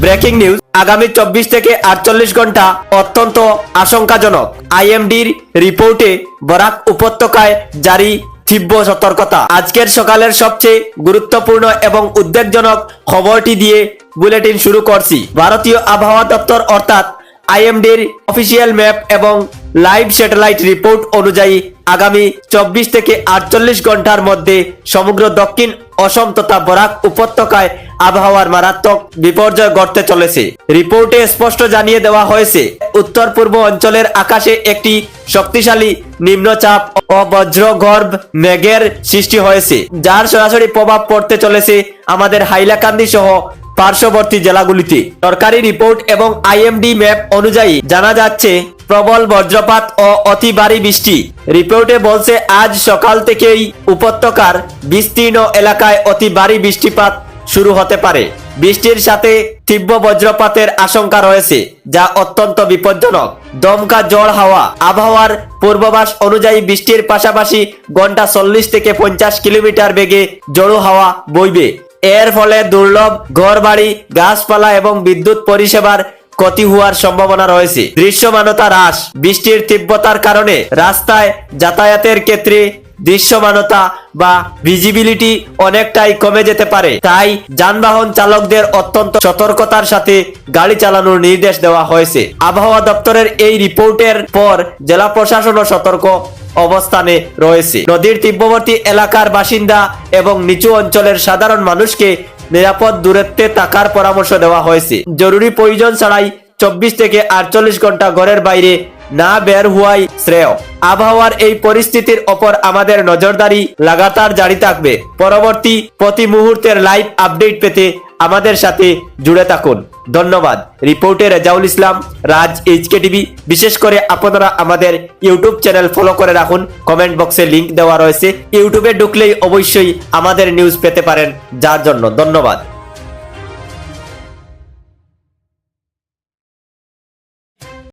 Breaking news, আগামী 24 থেকে 48 ঘন্টা অত্যন্ত আশঙ্কাজনক। আইএমডির রিপোর্টে বরাক উপত্যকায় জারি তীব্র সতর্কতা। আজকের সকালের সবচেয়ে গুরুত্বপূর্ণ এবং উদ্বেগজনক খবরটি দিয়ে বুলেটিন শুরু করছি। ভারতীয় আবহাওয়া দপ্তর অর্থাৎ আইএমডির অফিসিয়াল ম্যাপ এবং লাইভ স্যাটেলাইট রিপোর্ট অনুযায়ী আগামী 24 থেকে 48 ঘন্টার মধ্যে সমগ্র দক্ষিণ অসম তথা বরাক উপত্যকায় আবহাওয়ার মারাত্মক বিপর্যয় ঘটতে চলেছে। রিপোর্টে স্পষ্ট জানিয়ে দেওয়া হয়েছে, উত্তর পূর্ব অঞ্চলের আকাশে একটি শক্তিশালী নিম্নচাপ ও বজ্রগর্ভ মেঘের সৃষ্টি হয়েছে, যার সরাসরি প্রভাব পড়তে চলেছে আমাদের হাইলাকান্দি সহ পার্শ্ববর্তী জেলাগুলিতে। সরকারি রিপোর্ট এবং আইএমডি ম্যাপ অনুযায়ী জানা যাচ্ছে প্রবল বজ্রপাত ও অতি ভারী বৃষ্টি। রিপোর্টে বলছে আজ সকাল থেকেই উপত্যকার বিস্তীর্ণ এলাকায় অতি ভারী বৃষ্টিপাত শুরু হতে পারে। বৃষ্টির সাথে তীব্র বজ্রপাতের আশঙ্কা রয়েছে, যা অত্যন্ত বিপজ্জনক। দমকা ঝড় হাওয়া, আবহাওয়ার পূর্বাভাস অনুযায়ী বৃষ্টির পাশাপাশি ঘন্টা 40 থেকে 50 কিলোমিটার বেগে ঝোড়ো হাওয়া বইবে। এর ফলে দুর্লভ ঘরবাড়ি, গাছপালা এবং বিদ্যুৎ পরিষেবার ক্ষতি হওয়ার সম্ভাবনা রয়েছে। দৃশ্যমানতা হ্রাস, বৃষ্টির তীব্রতার কারণে রাস্তায় যাতায়াতের ক্ষেত্রে দৃশ্যমানতা বা ভিজিবিলিটি অনেকটাই কমে যেতে পারে। তাই যানবাহন চালকদের অত্যন্ত সতর্কতার সাথে গাড়ি চালানোর নির্দেশ দেওয়া হয়েছে। আবহাওয়া দপ্তরের এই রিপোর্টের পর জেলা প্রশাসনও সতর্ক অবস্থানে রয়েছে। নদীর তীব্রবর্তী এলাকার বাসিন্দা এবং নিচু অঞ্চলের সাধারণ মানুষকে নিরাপদ দূরত্বে থাকার পরামর্শ দেওয়া হয়েছে। জরুরি প্রয়োজন ছাড়াই 24 থেকে 48 ঘন্টা ঘরের বাইরে না বের হওয়াই শ্রেয়। আবহাওয়ার এই পরিস্থিতির ওপর আমাদের নজরদারি লাগাতার জারি থাকবে। পরবর্তী প্রতি মুহূর্তের লাইভ আপডেট পেতে আমাদের সাথে জুড়ে থাকুন। ধন্যবাদ। রিপোর্টে রেজাউল ইসলাম, রাজ এইচকে টিভি। বিশেষ করে আপনারা আমাদের ইউটিউব চ্যানেল ফলো করে রাখুন। কমেন্ট বক্সে লিংক দেওয়া রয়েছে। ইউটিউবে ঢুকলেই অবশ্যই আমাদের নিউজ পেতে পারেন, যার জন্য ধন্যবাদ।